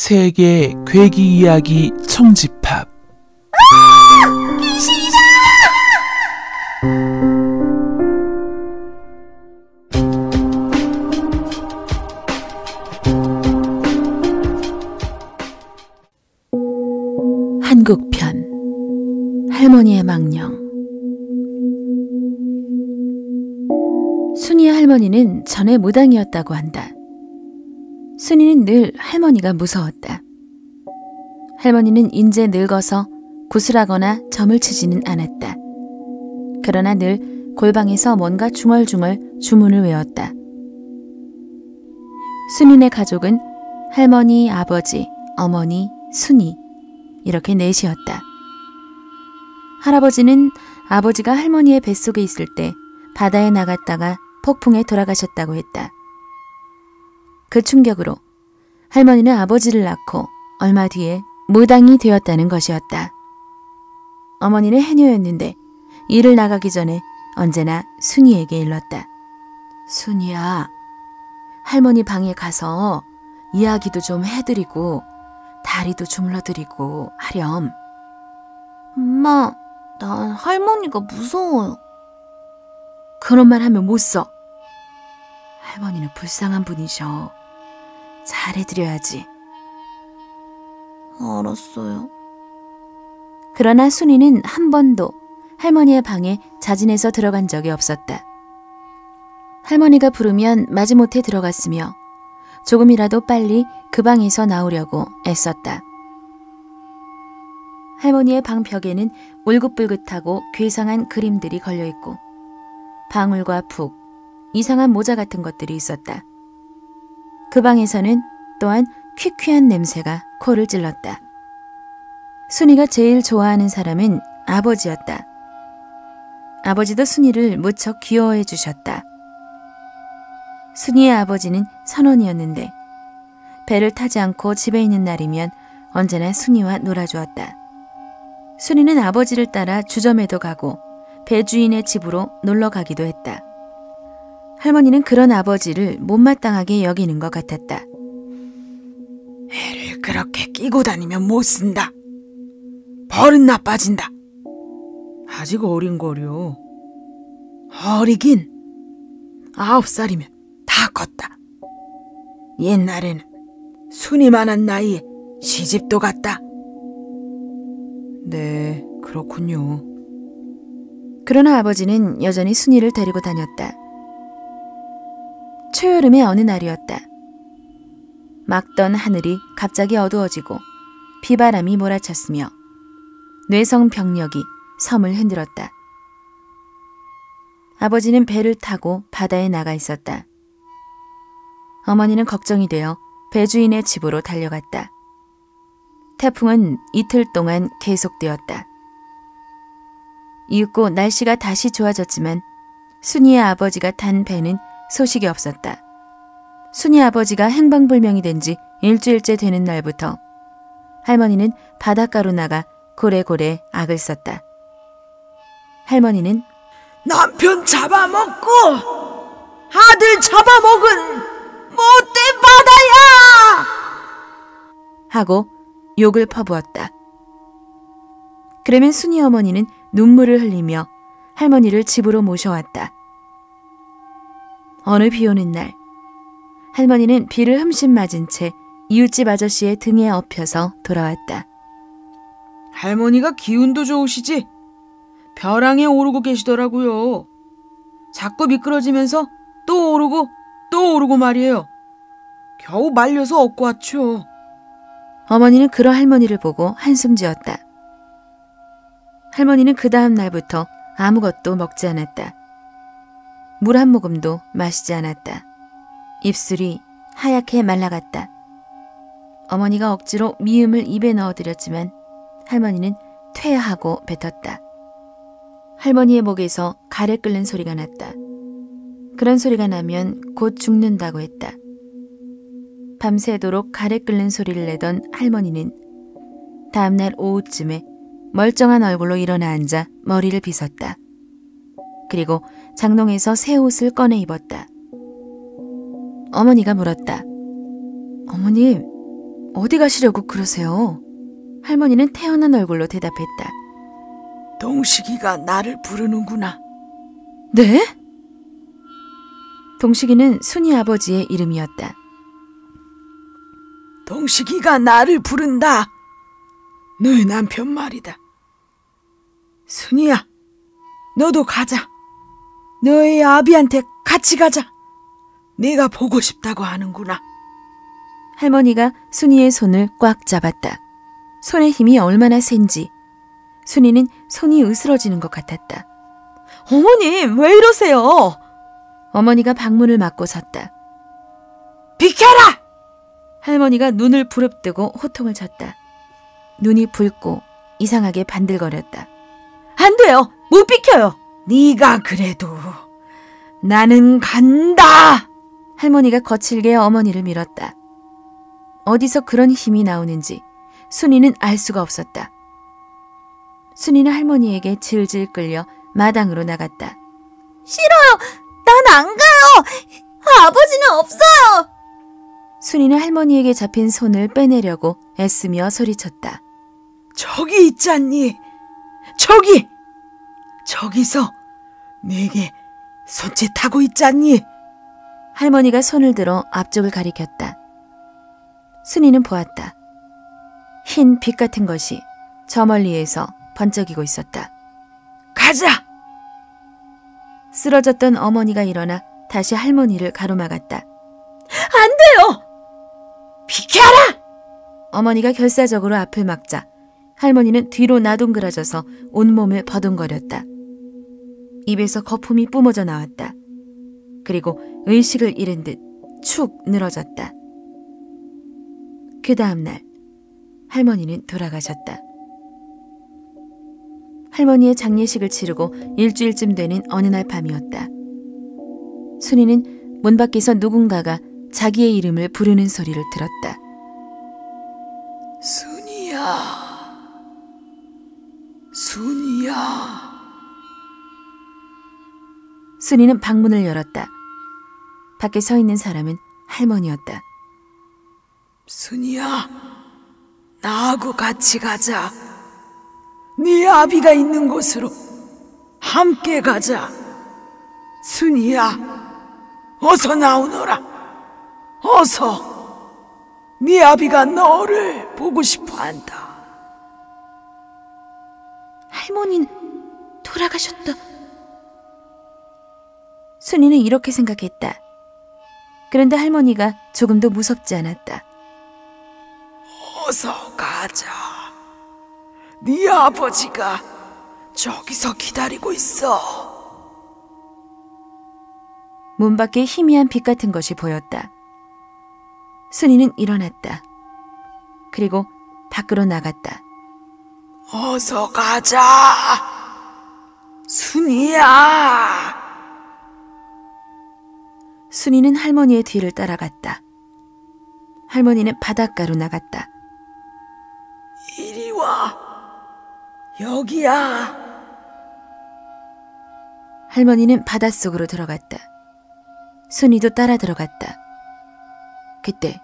세계 괴기 이야기 청집합. 귀신이다! 한국편 할머니의 망령. 순이의 할머니는 전에 무당이었다고 한다. 순이는 늘 할머니가 무서웠다. 할머니는 인제 늙어서 구슬하거나 점을 치지는 않았다. 그러나 늘 골방에서 뭔가 중얼중얼 주문을 외웠다. 순이네 가족은 할머니, 아버지, 어머니, 순이 이렇게 넷이었다. 할아버지는 아버지가 할머니의 뱃속에 있을 때 바다에 나갔다가 폭풍에 돌아가셨다고 했다. 그 충격으로 할머니는 아버지를 낳고 얼마 뒤에 무당이 되었다는 것이었다. 어머니는 해녀였는데 일을 나가기 전에 언제나 순이에게 일렀다. 순이야, 할머니 방에 가서 이야기도 좀 해드리고 다리도 주물러드리고 하렴. 엄마, 난 할머니가 무서워요. 그런 말 하면 못 써. 할머니는 불쌍한 분이셔. 잘해드려야지. 알았어요. 그러나 순이는 한 번도 할머니의 방에 자진해서 들어간 적이 없었다. 할머니가 부르면 마지못해 들어갔으며 조금이라도 빨리 그 방에서 나오려고 애썼다. 할머니의 방 벽에는 울긋불긋하고 괴상한 그림들이 걸려있고 방울과 푹, 이상한 모자 같은 것들이 있었다. 그 방에서는 또한 퀴퀴한 냄새가 코를 찔렀다. 순이가 제일 좋아하는 사람은 아버지였다. 아버지도 순이를 무척 귀여워해 주셨다. 순이의 아버지는 선원이었는데 배를 타지 않고 집에 있는 날이면 언제나 순이와 놀아주었다. 순이는 아버지를 따라 주점에도 가고 배 주인의 집으로 놀러 가기도 했다. 할머니는 그런 아버지를 못마땅하게 여기는 것 같았다. 애를 그렇게 끼고 다니면 못 쓴다. 버릇 나빠진다. 아직 어린 거려. 어리긴 9살이면 다 컸다. 옛날에는 순이만한 나이에 시집도 갔다. 네, 그렇군요. 그러나 아버지는 여전히 순이를 데리고 다녔다. 초여름의 어느 날이었다. 맑던 하늘이 갑자기 어두워지고 비바람이 몰아쳤으며 뇌성병력이 섬을 흔들었다. 아버지는 배를 타고 바다에 나가 있었다. 어머니는 걱정이 되어 배주인의 집으로 달려갔다. 태풍은 이틀 동안 계속되었다. 이윽고 날씨가 다시 좋아졌지만 순이의 아버지가 탄 배는 소식이 없었다. 순이 아버지가 행방불명이 된 지 일주일째 되는 날부터 할머니는 바닷가로 나가 고래고래 악을 썼다. 할머니는 남편 잡아먹고 아들 잡아먹은 못된 바다야! 하고 욕을 퍼부었다. 그러면 순이 어머니는 눈물을 흘리며 할머니를 집으로 모셔왔다. 어느 비 오는 날 할머니는 비를 흠씬 맞은 채 이웃집 아저씨의 등에 엎혀서 돌아왔다. 할머니가 기운도 좋으시지? 벼랑에 오르고 계시더라고요. 자꾸 미끄러지면서 또 오르고 말이에요. 겨우 말려서 업고 왔죠. 어머니는 그런 할머니를 보고 한숨 지었다. 할머니는 그 다음 날부터 아무것도 먹지 않았다. 물 한 모금도 마시지 않았다. 입술이 하얗게 말라갔다. 어머니가 억지로 미음을 입에 넣어드렸지만 할머니는 퇴하고 뱉었다. 할머니의 목에서 가래 끓는 소리가 났다. 그런 소리가 나면 곧 죽는다고 했다. 밤새도록 가래 끓는 소리를 내던 할머니는 다음날 오후쯤에 멀쩡한 얼굴로 일어나 앉아 머리를 빗었다. 그리고 장롱에서 새 옷을 꺼내 입었다. 어머니가 물었다. 어머님, 어디 가시려고 그러세요? 할머니는 태어난 얼굴로 대답했다. 동식이가 나를 부르는구나. 네? 동식이는 순이 아버지의 이름이었다. 동식이가 나를 부른다. 너의 남편 말이다. 순이야, 너도 가자. 너의 아비한테 같이 가자. 네가 보고 싶다고 하는구나. 할머니가 순이의 손을 꽉 잡았다. 손의 힘이 얼마나 센지 순이는 손이 으스러지는 것 같았다. 어머님, 왜 이러세요? 어머니가 방문을 막고 섰다. 비켜라! 할머니가 눈을 부릅뜨고 호통을 쳤다. 눈이 붉고 이상하게 반들거렸다. 안 돼요! 못 비켜요! 네가 그래도 나는 간다! 할머니가 거칠게 어머니를 밀었다. 어디서 그런 힘이 나오는지 순이는 알 수가 없었다. 순이는 할머니에게 질질 끌려 마당으로 나갔다. 싫어요. 난 안 가요. 아버지는 없어요. 순이는 할머니에게 잡힌 손을 빼내려고 애쓰며 소리쳤다. 저기 있잖니. 저기! 저기서 내게 손짓하고 있잖니. 할머니가 손을 들어 앞쪽을 가리켰다. 순이는 보았다. 흰 빛 같은 것이 저 멀리에서 번쩍이고 있었다. 가자! 쓰러졌던 어머니가 일어나 다시 할머니를 가로막았다. 안 돼요! 비켜라! 어머니가 결사적으로 앞을 막자 할머니는 뒤로 나동그라져서 온몸을 버둥거렸다. 입에서 거품이 뿜어져 나왔다. 그리고 의식을 잃은 듯 축 늘어졌다. 그 다음날 할머니는 돌아가셨다. 할머니의 장례식을 치르고 일주일쯤 되는 어느 날 밤이었다. 순이는 문 밖에서 누군가가 자기의 이름을 부르는 소리를 들었다. 순이야, 순이야. 순이는 방문을 열었다. 밖에 서 있는 사람은 할머니였다. 순이야, 나하고 같이 가자. 네 아비가 있는 곳으로 함께 가자. 순이야, 어서 나오너라. 어서. 네 아비가 너를 보고 싶어 한다. 할머니는 돌아가셨다. 순이는 이렇게 생각했다. 그런데 할머니가 조금도 무섭지 않았다. 어서 가자. 네 아버지가 저기서 기다리고 있어. 문 밖에 희미한 빛 같은 것이 보였다. 순이는 일어났다. 그리고 밖으로 나갔다. 어서 가자. 순이야. 순이는 할머니의 뒤를 따라갔다. 할머니는 바닷가로 나갔다. 이리 와. 여기야. 할머니는 바닷속으로 들어갔다. 순이도 따라 들어갔다. 그때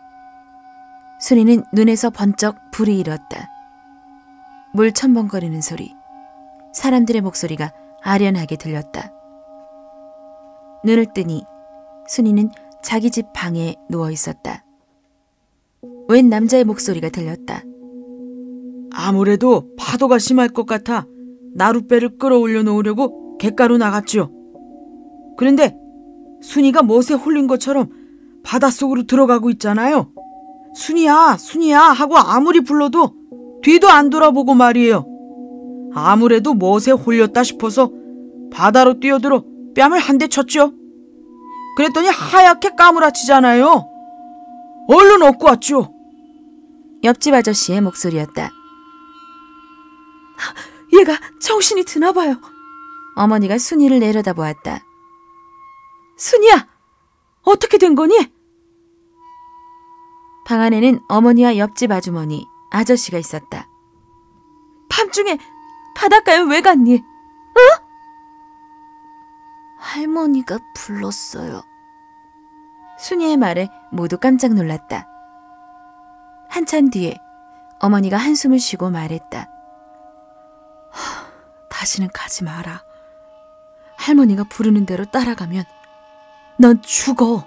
순이는 눈에서 번쩍 불이 일었다. 물 첨벙거리는 소리, 사람들의 목소리가 아련하게 들렸다. 눈을 뜨니 순이는 자기 집 방에 누워 있었다. 웬 남자의 목소리가 들렸다. 아무래도 파도가 심할 것 같아 나룻배를 끌어올려 놓으려고 갯가로 나갔지요. 그런데 순이가 멋에 홀린 것처럼 바닷속으로 들어가고 있잖아요. 순이야, 순이야 하고 아무리 불러도 뒤도 안 돌아보고 말이에요. 아무래도 멋에 홀렸다 싶어서 바다로 뛰어들어 뺨을 한 대 쳤죠. 그랬더니 하얗게 까무라치잖아요. 얼른 업고 왔죠. 옆집 아저씨의 목소리였다. 얘가 정신이 드나 봐요. 어머니가 순이를 내려다보았다. 순이야, 어떻게 된 거니? 방 안에는 어머니와 옆집 아주머니, 아저씨가 있었다. 밤중에 바닷가에 왜 갔니? 어? 할머니가 불렀어요. 순이의 말에 모두 깜짝 놀랐다. 한참 뒤에 어머니가 한숨을 쉬고 말했다. 다시는 가지 마라. 할머니가 부르는 대로 따라가면 넌 죽어.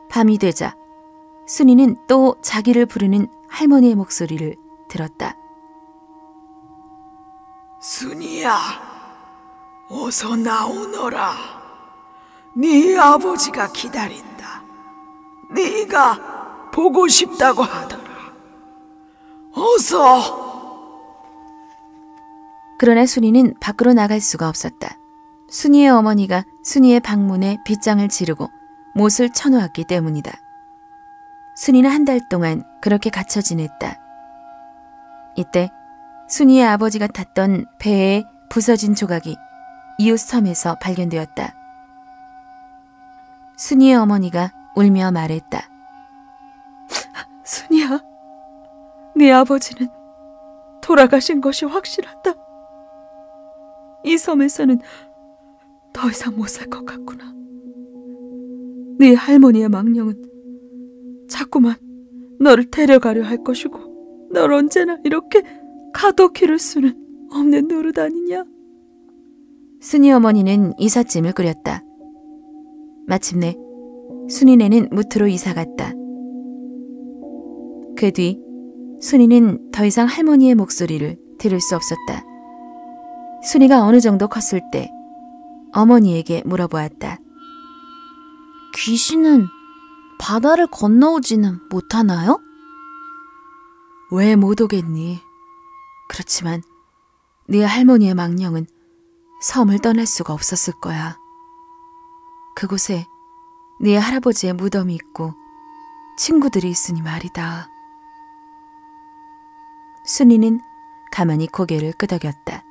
밤이 되자 순이는 또 자기를 부르는 할머니의 목소리를 들었다. 순이야, 어서 나오너라. 네 아버지가 기다린다. 네가 보고 싶다고 하더라. 어서. 그러나 순이는 밖으로 나갈 수가 없었다. 순이의 어머니가 순이의 방문에 빗장을 지르고 못을 쳐놓았기 때문이다. 순이는 한 달 동안 그렇게 갇혀 지냈다. 이때 순이의 아버지가 탔던 배의 부서진 조각이 이웃 섬에서 발견되었다. 순이의 어머니가 울며 말했다. 순이야, 네 아버지는 돌아가신 것이 확실하다. 이 섬에서는 더 이상 못 살 것 같구나. 네 할머니의 망령은 자꾸만 너를 데려가려 할 것이고 널 언제나 이렇게 가둬키를 수는 없는 노릇 아니냐. 순이 어머니는 이삿짐을 끓였다. 마침내 순이네는 무트로 이사갔다. 그 뒤 순이는 더 이상 할머니의 목소리를 들을 수 없었다. 순이가 어느 정도 컸을 때 어머니에게 물어보았다. 귀신은 바다를 건너오지는 못하나요? 왜 못 오겠니? 그렇지만 네 할머니의 망령은 섬을 떠날 수가 없었을 거야. 그곳에 네 할아버지의 무덤이 있고 친구들이 있으니 말이다. 순이는 가만히 고개를 끄덕였다.